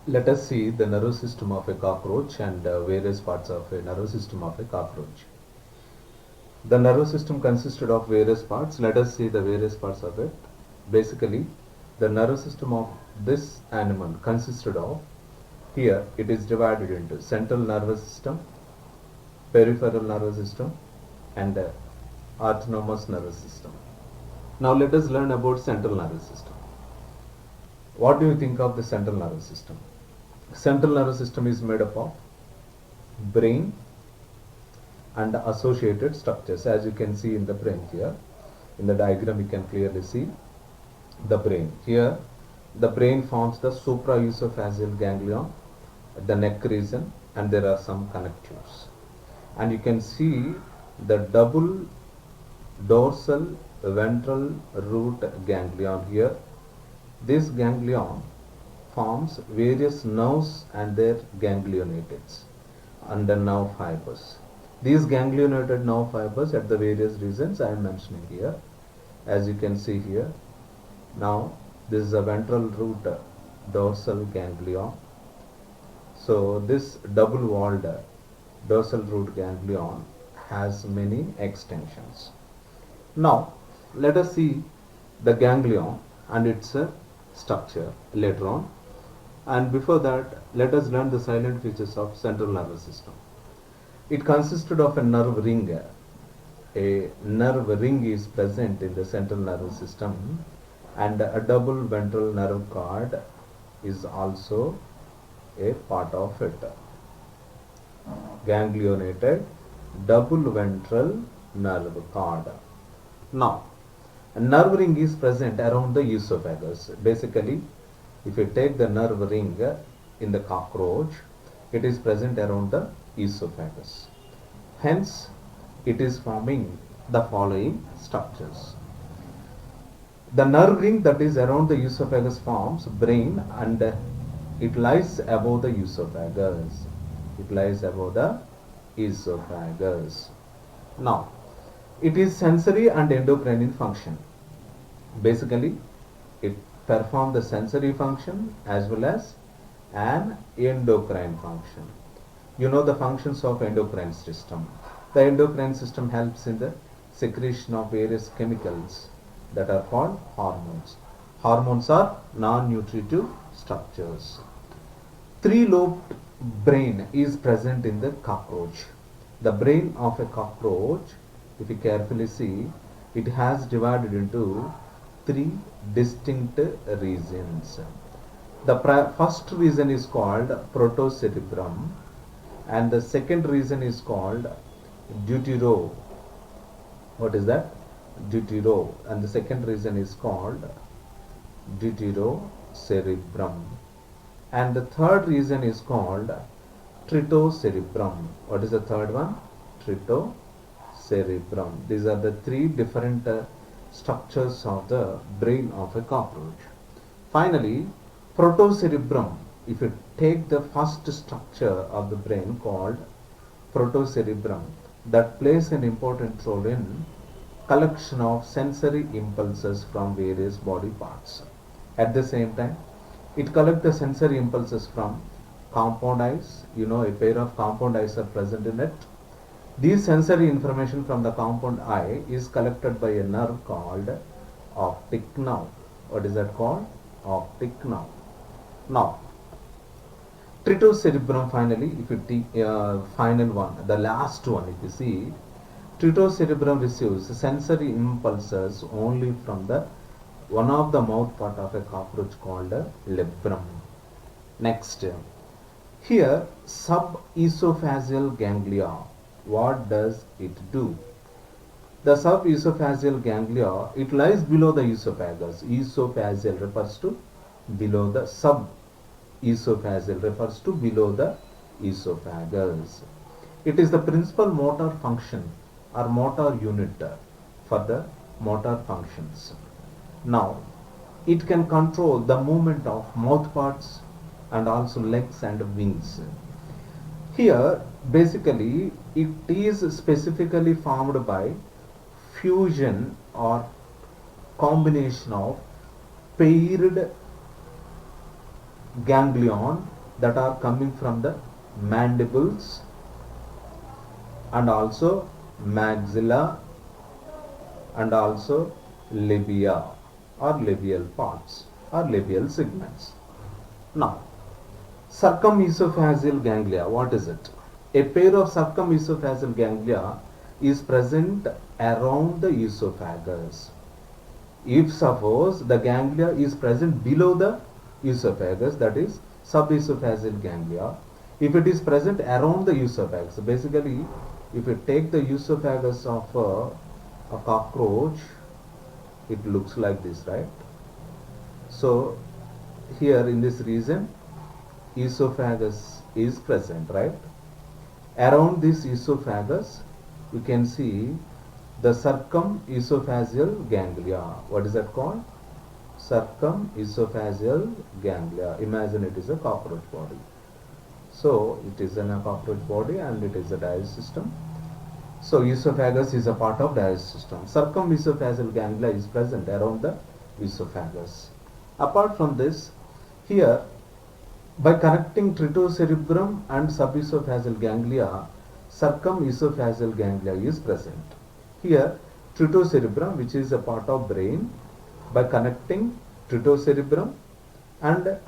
Let us see the nervous system of a cockroach and various parts of a nervous system of a cockroach. The nervous system consisted of various parts. Let us see the various parts of it. Basically, the nervous system of this animal consisted of, here it is divided into central nervous system, peripheral nervous system, and autonomous nervous system. Now let us learn about central nervous system. What do you think of the central nervous system? Central nervous system is made up of brain and associated structures. As you can see in the brain here, in the diagram you can clearly see the brain. Here the brain forms the supraesophageal ganglion at the neck region, and there are some connectives. And you can see the double dorsal ventral root ganglion here. This ganglion forms various nerves and their ganglionatids and the nerve fibers. These ganglionated nerve fibers at the various regions I am mentioning here. As you can see here, now this is a ventral root dorsal ganglion. So this double walled dorsal root ganglion has many extensions. Now let us see the ganglion and its structure later on. And before that, let us learn the silent features of central nervous system. It consisted of a nerve ring. A nerve ring is present in the central nervous system, and a double ventral nerve cord is also a part of it. Ganglionated double ventral nerve cord. Now, a nerve ring is present around the esophagus. Basically, if you take the nerve ring in the cockroach, it is present around the esophagus. Hence, it is forming the following structures. The nerve ring that is around the esophagus forms brain, and it lies above the esophagus. It lies above the esophagus. Now, it is sensory and endocrine in function. Basically, it performs the sensory function as well as an endocrine function. You know the functions of endocrine system. The endocrine system helps in the secretion of various chemicals that are called hormones. Hormones are non-nutritive structures. Three-lobed brain is present in the cockroach. The brain of a cockroach, if you carefully see, it has divided into three distinct regions. The first region is called protocerebrum, and the second region is called deutero. What is that? Deutero. And the second region is called deuterocerebrum. And the third region is called tritocerebrum. What is the third one? Tritocerebrum. These are the three different structures of the brain of a cockroach. Finally, protocerebrum, if you take the first structure of the brain called protocerebrum, that plays an important role in collection of sensory impulses from various body parts. At the same time, it collects the sensory impulses from compound eyes. You know, a pair of compound eyes are present in it. These sensory information from the compound eye is collected by a nerve called optic nerve. What is that called? Optic nerve. Now, tritocerebrum finally, if you take final one, the last one, if you see, tritocerebrum receives sensory impulses only from the one of the mouth part of a cockroach called a labrum. Next, here subesophageal ganglia. What does it do? The subesophageal ganglia, it lies below the esophagus. Esophageal refers to below the subesophageal refers to below the esophagus. It is the principal motor function or motor unit for the motor functions. Now, it can control the movement of mouth parts and also legs and wings. Here, basically, it is specifically formed by fusion or combination of paired ganglion that are coming from the mandibles and also maxilla and also labia or labial parts or labial segments. Now, circumesophageal ganglia, what is it? A pair of circumesophageal ganglia is present around the esophagus. If suppose the ganglia is present below the esophagus, that is subesophageal ganglia. If it is present around the esophagus, basically if you take the esophagus of a cockroach, it looks like this, right? So here in this region esophagus is present, right? Around this esophagus you can see the circumesophageal ganglia. What is that called? Circumesophageal ganglia. Imagine it is a cockroach body. So it is in a cockroach body and it is a digestive system. So esophagus is a part of digestive system. Circumesophageal ganglia is present around the esophagus. Apart from this, here by connecting tritocerebrum and subesophageal ganglia, circumesophageal ganglia is present. Here tritocerebrum, which is a part of brain, by connecting tritocerebrum and